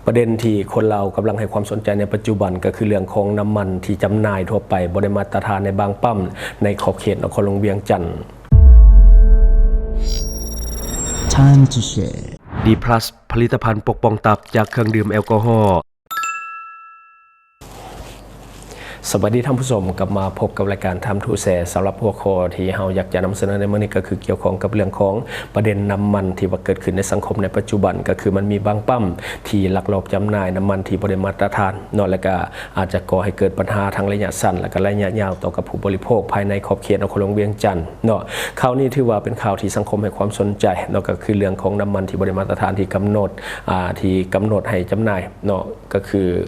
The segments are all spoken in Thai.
ประเด็นที่คนเรากำลังให้ความสนใจในปัจจุบันก็คือเรื่องของน้ำมันที่จำหน่ายทั่วไปบ่ได้มาตรฐานในบางปั๊มในขอบเขตนครหลวงเวียงจันทร์ Time to share D+ ผลิตภัณฑ์ปกป้องตับจากเครื่องดื่มแอลกอฮอล์สวัสดีท่านผู้ชมกลับมาพบกับรายการทำทูแสสำหรับหัวข้อที่เราอยากจะนำเสนอในมื้อนี้ก็คือเกี่ยวข้องกับเรื่องของประเด็นน้ำมันที่ว่าเกิดขึ้นในสังคมในปัจจุบันก็คือมันมีบางปั๊มที่ลักลอบจำหน่ายน้ำมันที่บ่ได้มาตรฐานเนาะและก็อาจจะก่อให้เกิดปัญหาทางระยะสั้นและก็ระยะยาวต่อกับผู้บริโภคภายในขอบเขตนครหลวงเวียงจันทร์เนาะข่าวนี้ถือว่าเป็นข่าวที่สังคมให้ความสนใจเนาะก็คือเรื่องของน้ำมันที่บ่ได้มาตรฐานที่กำหนดให้จำหน่ายเนาะก็คื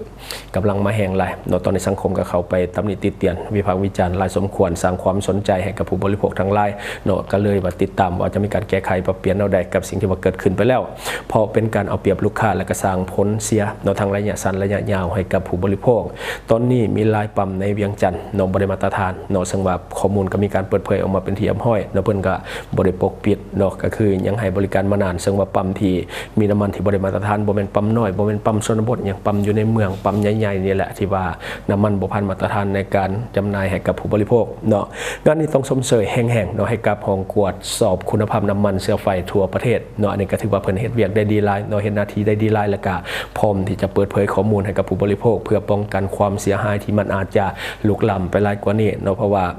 อกำลังมาแห้งหลายเนาะตอนนี้สังคมก็เข้าไปตำหนิติเตียนวิพากษ์วิจารณ์หลายสมควรสร้างความสนใจให้กับผู้บริโภคทั้งหลายเนาะก็เลยมาติดตามว่าจะมีการแก้ไขปรับเปลี่ยนแนวใดกับสิ่งที่ว่าเกิดขึ้นไปแล้วพอเป็นการเอาเปรียบลูกค้าและก็สร้างผลเสียเนาะทางระยะสั้นระยะยาวให้กับผู้บริโภคตอนนี้มีหลายปั๊มในเวียงจันทร์เนาะบ่ได้มาตรฐานเนาะซึ่งว่าข้อมูลก็มีการเปิดเผยออกมาเป็นที่อ้ำห้อยเนาะเพิ่นก็บ่ได้ปกปิดเนาะก็คือยังให้บริการมานานซึ่งว่าปั๊มที่มีน้ำมันที่บ่ได้มาตรฐานบ่แม่นปั๊มน้อยบ่แม่นปั๊มชนบทอย่างปั๊มอยู่ในเมืองปั๊มใหญ่ๆนี่แหละที่ว่าน้ำมันบ่ผ่านมาตรฐานในการจำหน่ายให้กับผู้บริโภคเนาะงานนี้ต้องชมเชยแห่งๆเนาะให้กับห้องกวดสอบคุณภาพน้ำมันเชื้อไฟทั่วประเทศเนาะอันนี้ก็ถือว่าเพิ่นเฮ็ดเวียกได้ดีหลายเนาะเฮ็ดหน้าที่ได้ดีหลายแล้วก็พร้อมที่จะเปิดเผยข้อมูลให้กับผู้บริโภคเพื่อป้องกันความเสียหายที่มันอาจจะลุกล้ำไปหลายกว่านี้เนาะเพราะว่า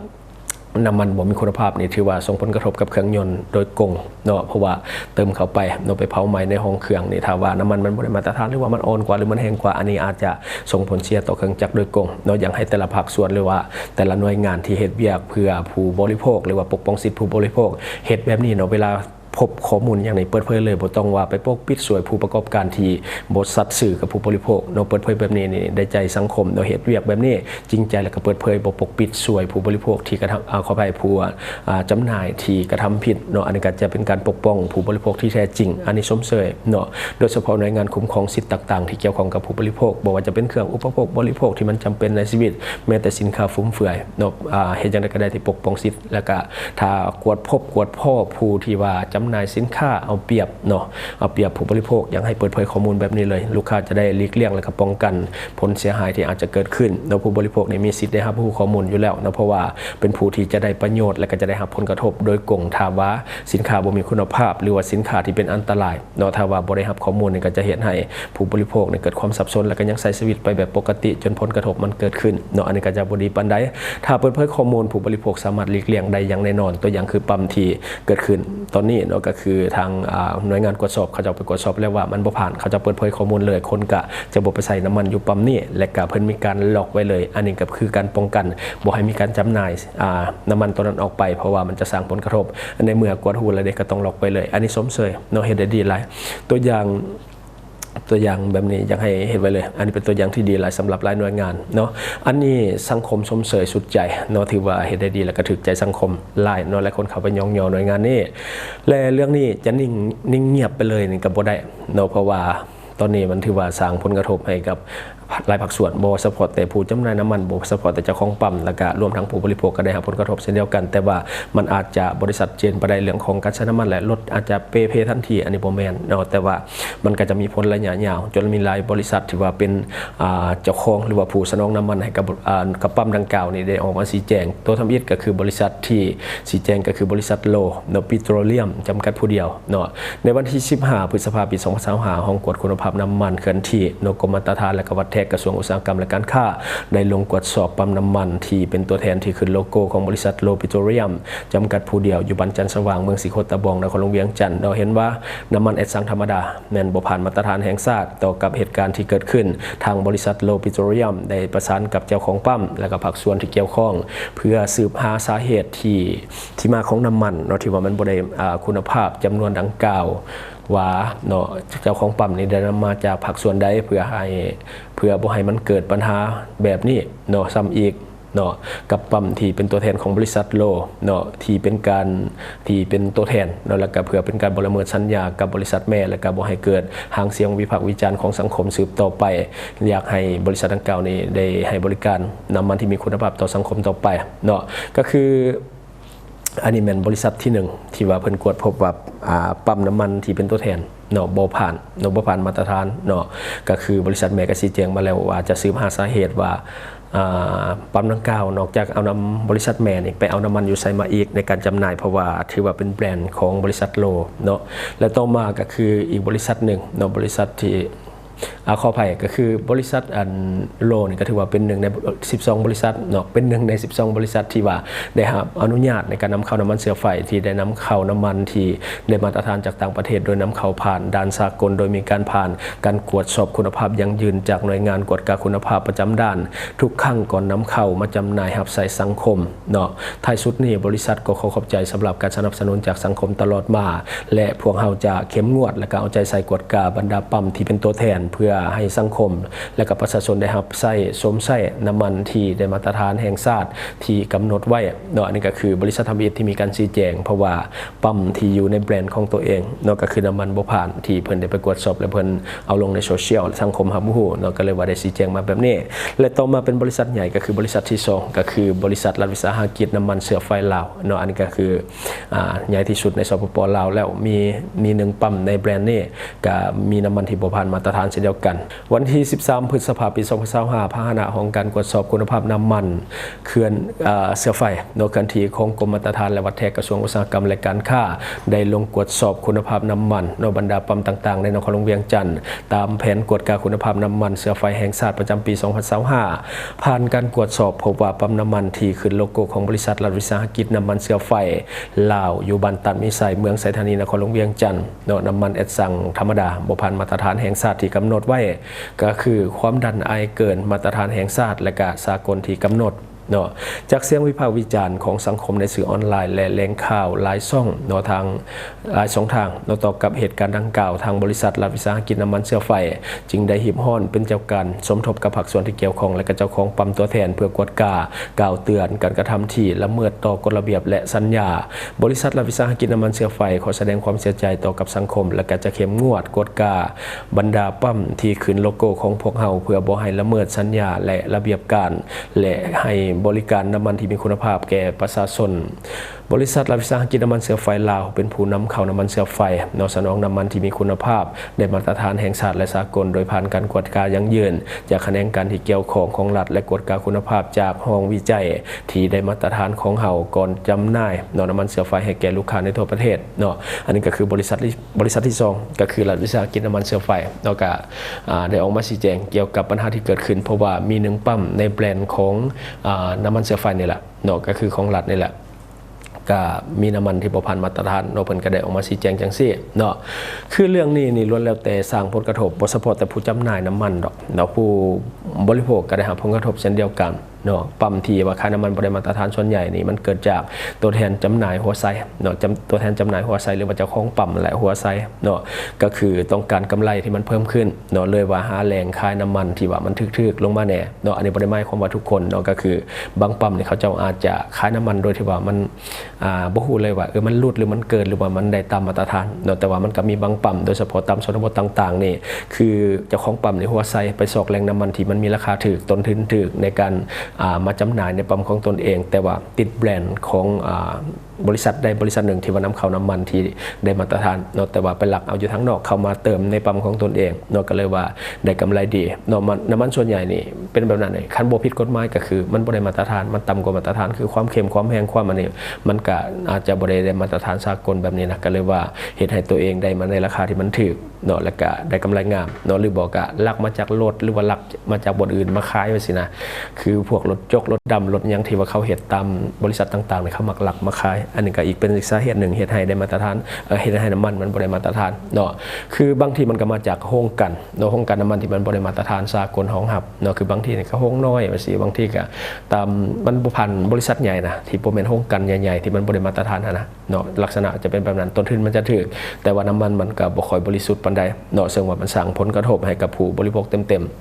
น้ำมันบ่มีคุณภาพนี่ถือว่าส่งผลกระทบกับเครื่องยนต์โดยกงเนาะเพราะว่าเติมเข้าไปเนาะไปเผาไหม้ในห้องเครื่องนี่ถ้าว่าน้ำมันบ่ได้มาตรฐานหรือว่ามันอ่อนกว่าหรือมันแห้งกว่าอันนี้อาจจะส่งผลเสียต่อเครื่องจักรโดยกงเนาะอย่างให้แต่ละภาคส่วนหรือว่าแต่ละหน่วยงานที่เฮ็ดเวียกเพื่อผู้บริโภคหรือว่าปกป้องสิทธิผู้บริโภคเฮ็ดแบบนี้เนาะเวลาพบข้อมูลอย่างนี้เปิดเผยเลยบ่ต้องว่าไปปกปิดสวยผู้ประกอบการที่บ่สัตย์ซื่อกับผู้บริโภคเนาะเปิดเผยแบบนี้นี่ได้ใจสังคมเนาะเฮ็ดเวียกแบบนี้จริงใจแล้วก็เปิดเผยบ่ปกปิดสวยผู้บริโภคที่กระทำขออภัยผู้จำหน่ายที่กระทำผิดเนาะอันนี้ก็จะเป็นการปกป้องผู้บริโภคที่แท้จริงอันนี้ชมเชยเนาะโดยเฉพาะหน่วยงานคุ้มครองสิทธิต่างๆที่เกี่ยวข้องกับผู้บริโภคบ่ว่าจะเป็นเครื่องอุปโภคบริโภคที่มันจำเป็นในชีวิตแม้แต่สินค้าฟุ่มเฟือยเนาะเฮ็ดจังได๋ก็ได้ที่ปกป้องสิทธิแล้วก็ถ้ากวดพ่อผู้ที่ว่าจำหน่ายสินค้าเอาเปรียบเนาะเอาเปรียบผู้บริโภคอยากให้เปิดเผยข้อมูลแบบนี้เลยลูกค้าจะได้หลีกเลี่ยงและก็ป้องกันผลเสียหายที่อาจจะเกิดขึ้นเนาะผู้บริโภคนี่มีสิทธิ์ได้รับข้อมูลอยู่แล้วเนาะเพราะว่าเป็นผู้ที่จะได้ประโยชน์และก็จะได้รับผลกระทบโดยกงถ้าว่าสินค้าบ่มีคุณภาพหรือว่าสินค้าที่เป็นอันตรายเนาะถ้าว่าบ่ได้รับข้อมูลนี่ก็จะเฮ็ดให้ผู้บริโภคนี่เกิดความสับสนและก็ยังใช้ชีวิตไปแบบปกติจนผลกระทบมันเกิดขึ้นเนาะอันนี้ก็จะบ่ดีปานใดถ้าเปิดเผยข้อมูลผู้บริโภคสามารถหลีกเลี่ยงได้อย่างแน่นอนตัวอย่างคือปั๊มที่เกิดขึ้นตอนนี้เนาะก็คือทางหน่วยงานตรวจสอบเขาจะไปตรวจสอบแล้วว่ามันบ่ผ่านเขาจะเปิดเผยข้อมูลเลยคนก็จะบ่ไปใส่น้ำมันอยู่ปั๊มนี้และก็เพิ่นมีการล็อกไว้เลยอันนี้ก็คือการป้องกันบ่ให้มีการจำหน่ายน้ำมันตัวนั้นออกไปเพราะว่ามันจะสร้างผลกระทบในเมื่อกวดหูแล้วเด็กก็ต้องล็อกไปเลยอันนี้สมเสยเนาะเฮ็ดได้ดีหลายตัวอย่างแบบนี้อยากให้เห็นไว้เลยอันนี้เป็นตัวอย่างที่ดีหลายสำหรับหลายหน่วยงานเนาะอันนี้สังคมชมเชยสุดใจเนาะถือว่าเห็นได้ดีและก็ถึกใจสังคมหลายเนาะหลายคนเข้าไปยองยอหน่วยงานนี้และเรื่องนี้จะนิ่งเงียบไปเลยนี่ก็บ่ได้เนาะเพราะว่าตอนนี้มันถือว่าสร้างผลกระทบให้กับหลายภาคส่วนบ่ซัพพอร์ตแต่ผู้จำหน่ายน้ำมันบ่ซัพพอร์ตแต่เจ้าของปั๊มแล้วก็รวมทั้งผู้บริโภคก็ได้รับผลกระทบเช่นเดียวกันแต่ว่ามันอาจจะบริษัทเจนไปได้เรื่องของการใช้น้ำมันและรถอาจจะเพทันทีอันนี้บ่แม่นเนาะแต่ว่ามันก็จะมีผลระยะยาวจนมีหลายบริษัทที่ว่าเป็นเจ้าของหรือว่าผู้สนองน้ำมันให้กับปั๊มดังกล่าวนี่ได้ออกมาชี้แจงตัวทำอิฐก็คือบริษัทที่ชี้แจงก็คือบริษัทโลเนาะปิโตรเลียมจำกัดผู้เดียวเนาะในวันที่15พฤษภาคมปี2025ห้องกวดคุณภาพน้ำมันเคลื่อนที่เนาะกรมมาตรฐานและก็วัดแทกกระทรวงอุตสาหกรรมและการค้าได้ลงตรวจสอบปั๊มน้ำมันที่เป็นตัวแทนที่ขึ้นโลโก้ของบริษัทโลปิโตรเลียมจำกัดผู้เดียวอยู่บ้านจันทร์สว่างเมืองศรีโคตะบองนครหลวงเวียงจันทร์เราเห็นว่าน้ำมันเอสซังธรรมดาแม่นบ่ผ่านมาตรฐานแห่งชาติต่อกับเหตุการณ์ที่เกิดขึ้นทางบริษัทโลปิโตรเลียมได้ประสานกับเจ้าของปั๊มและก็ภาคส่วนที่เกี่ยวข้องเพื่อสืบหาสาเหตุที่มาของน้ำมันเนาะที่ว่ามันบ่ได้คุณภาพจำนวนดังกล่าวว่าเนาะเจ้าของปั๊มนี่ได้นำมาจากภาคส่วนใดเพื่อบ่ให้มันเกิดปัญหาแบบนี้เนาะซ้ำอีกเนาะกับปั๊มที่เป็นตัวแทนของบริษัทโลเนาะที่เป็นตัวแทนเนาะแล้วก็เพื่อเป็นการบ่ละเมิดสัญญากับบริษัทแม่และก็บ่ให้เกิดหางเสียงวิพากษ์วิจารณ์ของสังคมสืบต่อไปอยากให้บริษัทดังกล่าวนี้ได้ให้บริการน้ำมันที่มีคุณภาพต่อสังคมต่อไปเนาะก็คืออันนี้เป็นบริษัทที่1ที่ว่าเพิ่นกวดพบว่าปั๊มน้ำมันที่เป็นตัวแทน เนาะบ่ผ่านมาตรฐานเนาะก็คือบริษัทแม่ก็ชี้แจงมาแล้วว่าจะสืบหาสาเหตุว่าปั๊มดังกล่าวนอกจากเอานำบริษัทแม่นี่ไปเอาน้ำมันอยู่ไซมาอีกในการจำหน่ายเพราะว่าถือว่าเป็นแบรนด์ของบริษัทโลเนาะและต่อมาก็คืออีกบริษัทหนึ่งเนาะบริษัทที่ขออภัยก็คือบริษัทอันโลนี่ก็ถือว่าเป็นหนึ่งใน12บริษัทเนาะเป็นหนึ่งใน12บริษัทที่ว่าได้รับอนุญาตในการนำเข้าน้ำมันเชื้อไฟที่ได้นำเข้าน้ำมันที่ได้มาตรฐานจากต่างประเทศโดยนำเข้าผ่านด่านสากลโดยมีการผ่านการตรวจสอบคุณภาพยั่งยืนจากหน่วยงานกวดการคุณภาพประจำด่านทุกครั้งก่อนนำเข้ามาจำหน่ายรับใส่สังคมเนาะท้ายสุดนี้บริษัทก็ขอขอบใจสำหรับการสนับสนุนจากสังคมตลอดมาและพวกเราจะเข้มงวดและก็เอาใจใส่กวดการบรรดาปั๊มที่เป็นตัวแทนเพื่อให้สังคมและกับประชาชนได้รับใช้สวมใช้น้ำมันที่ได้มาตรฐานแห่งชาติที่กำหนดไว้เนาะอันนี้ก็คือบริษัททำอิฐที่มีการชี้แจงเพราะว่าปั๊มที่อยู่ในแบรนด์ของตัวเองเนาะก็คือน้ำมันบ่ผ่านที่เพิ่นได้ไปตรวจสอบและเพิ่นเอาลงในโซเชียลสังคมรับรู้เนาะก็เลยว่าได้ชี้แจงมาแบบนี้และต่อมาเป็นบริษัทใหญ่ก็คือบริษัทที่2ก็คือบริษัทรัฐวิสาหกิจน้ำมันเชื้อไฟลาวเนาะอันนี้ก็คือใหญ่ที่สุดในสปป.ลาวแล้วมี1ปั๊มในแบรนด์นี้ก็มีน้ำมันที่บ่ผ่านมาตรฐานเช่นเดียวกันวันที่13พฤษภาคมปี2025พาหนะของการตรวจสอบคุณภาพน้ำมันเขื่อนเชื้อไฟโดยการที่ของกรมมาตรฐานและวัดแทกกระทรวงอุตสาหกรรมและการค้าได้ลงตรวจสอบคุณภาพน้ำมันในบรรดาปั๊มต่างๆในนครหลวงเวียงจันทร์ตามแผนตรวจการคุณภาพน้ำมันเชื้อไฟแห่งชาติประจำปี2025ผ่านการตรวจสอบพบว่าปั๊มน้ำมันที่ขึ้นโลโก้ของบริษัทรัฐวิสาหกิจน้ำมันเชื้อไฟลาวอยู่บ้านตัดมิไซเมืองไสธานีนครหลวงเวียงจันทร์น้ำมันเอสซังธรรมดาบ่ผ่านมาตรฐานแห่งชาติที่กำหนดไว้ก็คือความดันไอเกินมาตรฐานแห่งชาติและก็สากลที่กำหนดเนาะจากเสียงวิพากษ์วิจารณ์ของสังคมในสื่อออนไลน์และแหล่งข่าวหลายช่องเนาะทางหลายช่องทางเนาะต่อกับเหตุการณ์ดังกล่าวทางบริษัทรัฐวิสาหกิจน้ำมันเชื้อไฟจึงได้หิบห้อนเป็นเจ้าการสมทบกับภาคส่วนที่เกี่ยวข้องและก็เจ้าของปั๊มตัวแทนเพื่อกวดกล่าวเตือนการกระทำที่ละเมิดต่อกฎระเบียบและสัญญาบริษัทรัฐวิสาหกิจน้ำมันเชื้อไฟขอแสดงความเสียใจต่อกับสังคมและก็จะเข้มงวดกวดกาบรรดาปั๊มที่ขึ้นโลโก้ของพวกเฮาเพื่อบ่ให้ละเมิดสัญญาและระเบียบการและให้บริการน้ำมันที่มีคุณภาพแก่ประชาชนบริษัทรัฐวิสาหกิจน้ำมันเชื้อไฟลาวเป็นผู้นำเข้าน้ำมันเชื้อไฟนำสนองน้ำมันที่มีคุณภาพได้มาตรฐานแห่งชาติและสากลโดยผ่านการกวดกายั่งยืนจากแขนงการที่เกี่ยวข้องของรัฐและกวดกาคุณภาพจากห้องวิจัยที่ได้มาตรฐานของเฮาก่อนจำหน่ายน้ำมันเชื้อไฟให้แก่ลูกค้าในทั่วประเทศเนาะอันนี้ก็คือบริษัทที่2ก็คือรัฐวิสาหกิจน้ำมันเชื้อไฟเนาะก็ได้ออกมาชี้แจงเกี่ยวกับปัญหาที่เกิดขึ้นเพราะว่ามี1ปั๊มในแบรนด์ของน้ำมันเชื้อไฟนี่แหละเนาะก็คือของรัฐนี่แหละก็มีน้ำมันที่บ่ผ่านมาตรฐานเนาะเพิ่นก็ได้ออกมาชี้แจงจังซี่เนาะคือเรื่องนี้นี่ล้วนแล้วแต่สร้างผลกระทบบ่เฉพาะแต่ผู้จำหน่ายน้ำมันดอกเนาะผู้บริโภคก็ได้รับผลกระทบเช่นเดียวกันเนาะปั๊มที่ว่าขายน้ำมันบ่ได้มาตรฐานส่วนใหญ่นี่มันเกิดจากตัวแทนจำหน่ายหัวไซเนาะตัวแทนจำหน่ายหัวไซหรือว่าเจ้าของปั๊มและหัวไซเนาะก็คือต้องการกำไรที่มันเพิ่มขึ้นเนาะเลยว่าหาแหล่งขายน้ำมันที่ว่ามันถึกๆลงมาแน่เนาะอันนี้บ่ได้หมายความว่าทุกคนเนาะก็คือบางปั๊มนี่เขาเจ้าอาจจะขายน้ำมันโดยที่ว่ามันบ่ฮู้เลยว่ามันลดหรือมันเกินหรือว่ามันได้ตามมาตรฐานเนาะแต่ว่ามันก็มีบางปั๊มโดยเฉพาะตามชนบทต่างๆนี่คือเจ้าของปั๊มนี่หัวไซไปซอกแหล่งน้ำมันที่มันมีราคาถูกต้นทุนถูกในการมาจำหน่ายในปั๊มของตนเองแต่ว่าติดแบรนด์ของบริษัทใดบริษัทหนึ่งที่ว่านำเข้าน้ำมันที่ได้มาตรฐานเนาะแต่ว่าไปหลักเอาอยู่ทั้งนอกเข้ามาเติมในปั๊มของตนเองเนาะก็เลยว่าได้กำไรดีเนาะน้ำมันส่วนใหญ่นี่เป็นแบบนั้นเลยคันบ่ผิดกฎหมายก็คือมันบ่ได้มาตรฐานมันต่ำกว่ามาตรฐานคือความเค็มความแห้งความอันนี้มันก็อาจจะบ่ได้มาตรฐานสากลแบบนี้นะก็เลยว่าเฮ็ดให้ตัวเองได้มาในราคาที่มันถูกเนาะแล้วก็ได้กำไรงามเนาะหรือบอกก็ลักมาจากรถหรือว่าลักมาจากบ่อนอื่นมาขายไว้สินะคือพวกรถจกรถดำรถยังที่ว่าเขาเฮ็ดตามบริษัทต่างๆเนี่ยเขามักลักมาขายอันนี้ก็อีกเป็นสาเหตุหนึ่งเฮ็ดให้ได้มาตรฐานเฮ็ดให้น้ำมันบ่ได้มาตรฐานเนาะคือบางทีมันก็มาจากโรงกลั่นเนาะโรงกลั่นน้ำมันที่มันบ่ได้มาตรฐานสากลของหับเนาะคือบางทีนี่ก็โรงน้อยว่าสิบางทีก็ตามมันบ่พันบริษัทใหญ่นะที่บ่แม่นโรงกลั่นใหญ่ๆที่มันบ่ได้มาตรฐานนะเนาะลักษณะจะเป็นแบบนั้นต้นทุนมันจะถูกแต่ว่าน้ำมันก็บ่ค่อยบริสุทธิ์ปานใดเนาะซึ่งว่ามันสร้างผลกระทบให้กับผู้บริโภคเต็มๆ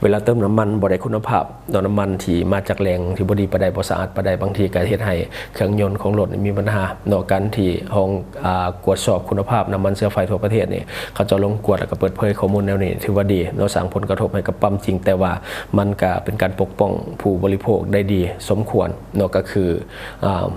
เวลาเติมน้ำมันบ่ได้คุณภาพน้ำมันที่มาจากแหล่งที่บ่ดีปานใดบ่สะอาดปานใดบางทีก็เฮ็ดให้เครื่องยนต์ของรถมีปัญหาเนาะการที่ห้องกวดสอบคุณภาพน้ำมันเชื้อไฟทั่วประเทศนี่เขาจะลงกวดแล้วก็เปิดเผยข้อมูลแนวนี้ถือว่าดีเนาะสร้างผลกระทบให้กับปั๊มจริงแต่ว่ามันก็เป็นการปกป้องผู้บริโภคได้ดีสมควรเนาะก็คือ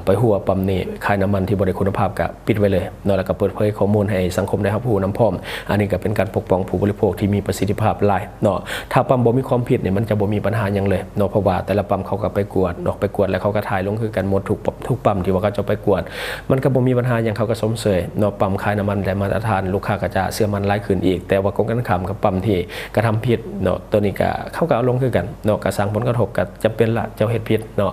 ไปหัวปั๊มนี่ขายน้ำมันที่บ่ได้คุณภาพก็ปิดไว้เลยเนาะแล้วก็เปิดเผยข้อมูลให้สังคมได้รับรู้นำพร้อมอันนี้ก็เป็นการปกป้องผู้บริโภคที่มีประสิทธิภาพหลายเนาะถ้าปั๊มบ่มีความผิดเนี่ยมันจะบ่มีปัญหาหยังเลยเนาะเพราะว่าแต่ละปั๊มเขาก็ไปกวดเนาะไปกวดแล้วเขาก็ถ่ายลงคือกันหมดทุกปั๊มที่ว่าเขาจะไปกวดมันก็บ่มีปัญหาหยังเขาก็สมเสยเนาะปั๊มขายน้ำมันได้มาตรฐานลูกค้าก็จะเชื่อมั่นหลายขึ้นอีกแต่ว่ากงกันข้ามกับปั๊มที่กระทำผิดเนาะตัวนี้ก็เขาก็เอาลงคือกันเนาะก็สร้างผลกระทบก็จะเป็นละเจ้าเฮ็ดผิดเนาะ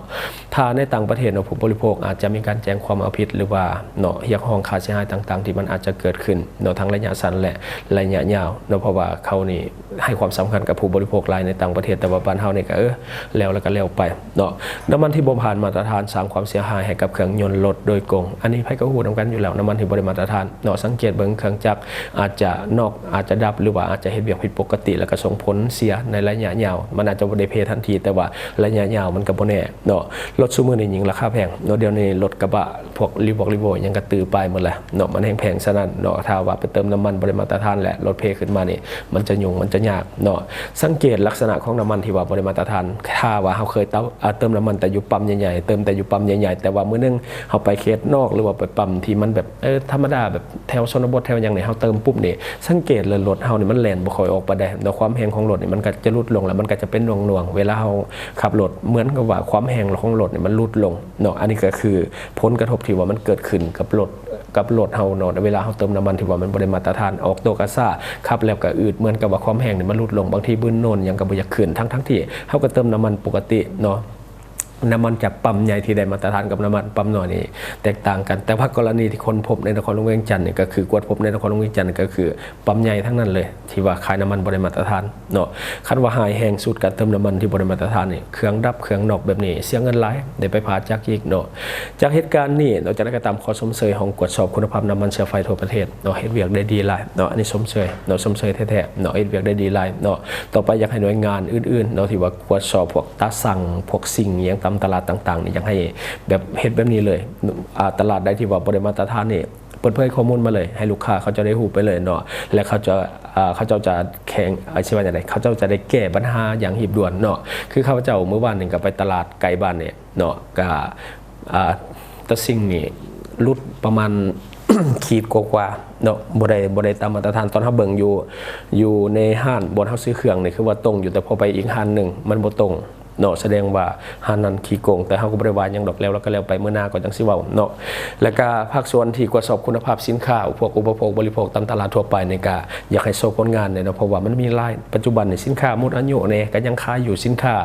ถ้าในต่างประเทศเนาะผู้บริโภคอาจจะมีการแจ้งความเอาผิดหรือว่าเนาะเรียกร้องค่าเสียหายต่างๆที่มันอาจจะเกิดขึ้นเนาะทั้งระยะสั้นและระยะยาวเนาะเพราะว่าเขานี่ให้ความสำคัญกับผู้บริโภคหลายในต่างประเทศแต่ว่าบ้านเฮานี่ก็แล้วก็แล้วไปเนาะน้ำมันที่บ่ผ่านมาตรฐานสร้างความเสียหายให้กับเครื่องยนต์รถโดยกงอันนี้ไผก็ฮู้นำกันอยู่แล้วน้ำมันที่บ่ได้มาตรฐานเนาะสังเกตเบิ่งเครื่องจักรอาจจะอาจจะดับหรือว่าอาจจะเฮ็ดเวียกผิดปกติแล้วก็ส่งผลเสียในระยะยาวมันอาจจะบ่ได้เพทันทีแต่ว่าระยะยาวมันก็บ่แน่เนาะรถซุมื้อนี้ยิ่งราคาแพงเนาะเดี๋ยวนี้รถกระบะพวกรีโวยังก็ตื้อไปหมดแล้วเนาะมันแพงซะนั่นเนาะถ้าว่าไปเติมน้ำมันบ่ได้มาตรฐานแหละรถเพขึ้นมานี่มันจะยุ่งมันจะยากเนาะสังเกตลักษณะของน้ำมันที่ว่าบ่ได้มาตรฐานถ้าว่าเฮาเคยเติมน้ำมันแต่อยู่ปั๊มใหญ่ๆเติมแต่อยู่ปั๊มใหญ่ๆแต่ว่ามื้อนึงเฮาไปเขตนอกหรือว่าไปปั๊มที่มันแบบธรรมดาแบบแถวชนบทแถวอย่างนี้เฮาเติมปุ๊บนี่สังเกตเลยรถเฮานี่มันแล่นบ่ค่อยออกไปได้เนาะความแรงของรถนี่มันก็จะลดลงแล้วมันก็จะเป็นหน่วงๆเวลาเฮาขับรถเหมือนกับว่าความแรงของรถนี่มันลดลงเนาะอันนี้ก็คือผลกระทบที่ว่ามันเกิดขึ้นกับรถเฮาเนาะเวลาเฮาเติมน้ำมันที่ว่ามันบ่ได้มาตรฐานออกตัวกระซ่าขับแล้วก็อืดเหมือนกับว่าความแรงนี่มันลดลงบางทีบึ้นโน่นยังก็บ่อยากขึ้นทั้งที่เฮาก็เติมน้ำมันปกติเนาะน้ำมันจากปั๊มใหญ่ที่ได้มาตรฐานกับน้ำมันปั๊มน้อยนี่แตกต่างกันแต่ว่ากรณีที่คนพบในนครหลวงเวียงจันทร์นี่ก็คือกวดพบในนครหลวงเวียงจันทร์ก็คือปั๊มใหญ่ทั้งนั้นเลยที่ว่าขายน้ำมันบ่ได้มาตรฐานเนาะคันว่าหายแห้งสุดการเติมน้ำมันที่บ่ได้มาตรฐานนี่เครื่องดับเครื่องนอกแบบนี้เสียเงินหลายได้ไปผ่าจักอีกเนาะจากเหตุการณ์นี้เราจะได้กระทำข้อสมเสยของตรวจสอบคุณภาพน้ำมันเชื้อไฟทั่วประเทศเนาะเฮ็ดเวียกได้ดีหลายเนาะอันนี้สมเสยเนาะสมเสยแท้ๆเนาะเฮ็ดเวียกได้ดีหลายเนาะต่อไปอยากให้หน่วยงานอื่นๆเนาะที่ว่าตรวจสอบพวกตาสั่งพวกสิ่งอย่างตามตลาดต่างๆอยากให้แบบเฮ็ดแบบนี้เลยตลาดใดที่ว่าบ่ได้มาตรฐานนี่เปิดเผยข้อมูลมาเลยให้ลูกค้าเขาจะได้รู้ไปเลยเนาะและเขาจะแข่งใช่ว่าอย่างไรเขาจะได้แก้ปัญหาอย่างหีบด่วนเนาะคือข้าพเจ้าเมื่อวานนึงก็ไปตลาดไกลบ้านเนี่ยเนาะก็ตะสิ่งนี่ลุดประมาณ ขีดกว่าเนาะบ่ได้ตามมาตรฐานตอนเฮาเบิ่งอยู่ในห้างบ่เฮาซื้อเครื่องนี่คือว่าตรงอยู่แต่พอไปอีกห้างนึงมันบ่ตรงเนาะแสดงว่าหานั้นขี้โกงแต่เฮาก็บ่ได้ว่าหยังดอกแล้วก็แล้วไปมื้อหน้าก็จังสิเว้าเนาะแล้วก็ภาคส่วนที่ตรวจสอบคุณภาพสินค้าพวกอุปโภคบริโภคตามตลาดทั่วไปนี่ก็อยากให้โชว์ผลงานเนี่ยเนาะเพราะว่ามันมีหลายปัจจุบันนี่สินค้าหมดอายุเนี่ยก็ยังขายอยู่สินค้า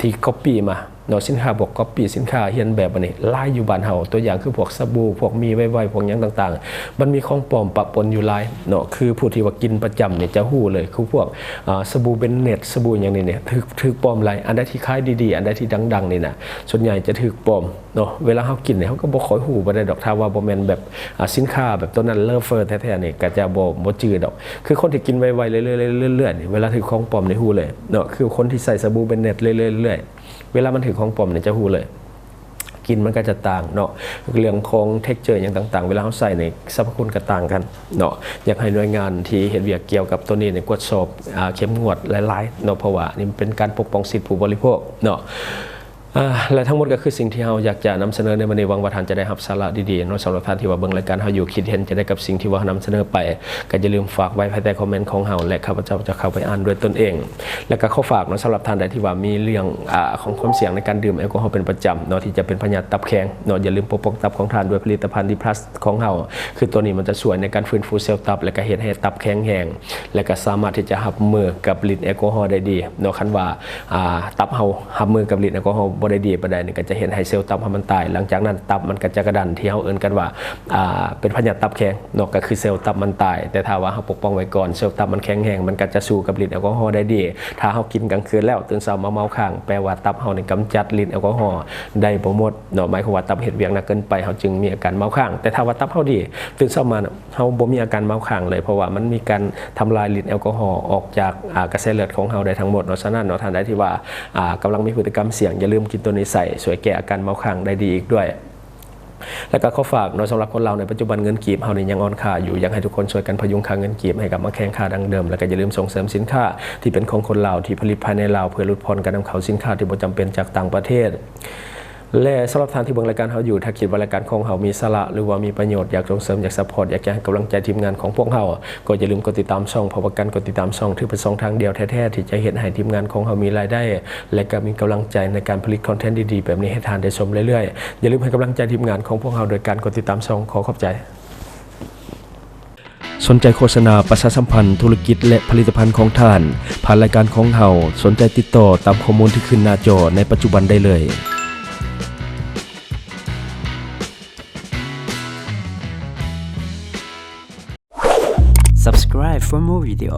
ที่ก๊อปปี้มาเนาะสินค้าพวกก๊อปปี้สินค้าเฮียนแบบอันนี้หลายอยู่บ้านเฮาตัวอย่างคือพวกสบู่พวกมีไว้พวกหยังต่างๆมันมีของปลอมปะปนอยู่หลายเนาะคือผู้ที่ว่ากินประจำเนี่ยจะฮู้เลยคือพวกสบู่เบนเน็ตสบู่อย่างนี้เนี่ยถูกปลอมหลายอันใดที่ขายดีๆอันใดที่ดังๆนี่นะส่วนใหญ่จะถูกปลอมเนาะเวลาเฮากินเนี่ยเฮาก็บ่ค่อยฮู้บ่ได้ดอกถ้าว่าบ่แม่นแบบสินค้าแบบตัวนั้นเลอเฟอร์แท้ๆนี่ก็จะบ่จืดดอกคือคนที่กินไวๆเรื่อยๆนี่เวลาถูกของปลอมนี่ฮู้เลยเนาะคือคนที่ใส่สบู่เบนเน็ตเรื่อยๆเวลามันถึงของปลอมเนี่ยจะฮู้เลยกินมันก็จะต่างเนาะเรื่องของเท็กเจอร์อย่างต่างๆเวลาเขาใส่ในสรรพคุณก็ต่างกันเนาะอยากให้หน่วยงานที่เห็นเวียกเกี่ยวกับตัวนี้ในตรวจสอบเข้มงวดหลายๆเนาะเพราะว่านี่เป็นการปกป้องสิทธิผู้บริโภคเนาะและทั้งหมดก็คือสิ่งที่เราอยากจะนำเสนอในวันนี้หวังว่าท่านจะได้รับสาระดีๆเนาะสำหรับท่านที่ว่าเบิ่งรายการเราอยู่คิดเห็นจะได้กับสิ่งที่ว่านำเสนอไปก็อย่าลืมฝากไว้ภายใต้คอมเมนต์ของเราและข้าพเจ้าจะเข้าไปอ่านด้วยตนเองและก็ขอฝากเนาะสำหรับท่านใดที่ว่ามีเรื่องของความเสี่ยงในการดื่มแอลกอฮอล์เป็นประจำเนาะที่จะเป็นพยาธิตับแข็งเนาะอย่าลืมปกป้องตับของท่านด้วยผลิตภัณฑ์ดีพลัสของเราคือตัวนี้มันจะช่วยในการฟื้นฟูเซลล์ตับและก็เฮ็ดให้ตับแข็งแรงและก็สามารถที่จะรับมือกับฤทธิ์แอลกอฮอล์ได้ดีเนาะคันว่าตับเรารับมือกับฤทธิ์แอลกอฮอล์บ่ บ่ได้ดีปานใดนี่ก็จะเห็นให้เซลล์ตับมันตายหลังจากนั้นตับมันก็จะกระดันที่เฮาเอิ้นกันว่าเป็นพยาธิตับแข็งเนาะก็คือเซลล์ตับมันตายแต่ถ้าว่าเฮาปกป้องไว้ก่อนเซลล์ตับมันแข็งแรงมันก็จะสู้กับฤทธิ์แอลกอฮอล์ได้ดีถ้าเฮากินกลางคืนแล้วตื่นเช้ามาเมาค้างแปลว่าตับเฮานี่กำจัดฤทธิ์แอลกอฮอล์ได้บ่หมดเนาะหมายความว่าตับเฮ็ดเวียกหนักเกินไปเฮาจึงมีอาการเมาค้างแต่ถ้าว่าตับเฮาดีตื่นเช้ามาเฮาบ่มีอาการเมาค้างเลยเพราะว่ามันมีการทำลายฤทธิ์แอลกอฮอล์ออกจากกระแสเลือดของเฮาได้ทั้งหมดเนาะฉะนั้นเนาะท่านใดที่ว่ากำลังมีพฤติกรรมเสี่ยงอย่าลืมกินตัวนี้ใส่ช่วยแก้อาการเมาค้างได้ดีอีกด้วยแล้วก็ข้อฝากเนาะสำหรับคนเราในปัจจุบันเงินกีบเฮานี่ยังอ่อนค่าอยู่อยากให้ทุกคนช่วยกันพยุงค่าเงินกีบให้กลับมาแข็งค่าดังเดิมแล้วก็อย่าลืมส่งเสริมสินค้าที่เป็นของคนลาวที่ผลิตภายในลาวเพื่อลดพรการนำเข้าสินค้าที่บ่จำเป็นจากต่างประเทศและสำหรับท่านที่เบิ่งรายการเฮาอยู่ถ้าคิดว่ารายการของเฮามีสาระหรือว่ามีประโยชน์อยากส่งเสริมอยากซัพพอร์ตอยากจะให้กำลังใจทีมงานของพวกเฮาก็อย่าลืมกดติดตามช่องเพราะว่าการกดติดตามช่องถือเป็นช่องทางเดียวแท้ๆที่จะเฮ็ดให้ทีมงานของเฮามีรายได้และก็มีกำลังใจในการผลิตคอนเทนต์ดีๆแบบนี้ให้ท่านได้ชมเรื่อยๆอย่าลืมให้กำลังใจทีมงานของพวกเฮาโดยการกดติดตามช่องขอขอบใจสนใจโฆษณาประชาสัมพันธ์ธุรกิจและผลิตภัณฑ์ของท่านผ่านรายการของเฮาสนใจติดต่อตามข้อมูลที่ขึ้นหน้าจอในปัจจุบันได้เลย Subscribe for more video.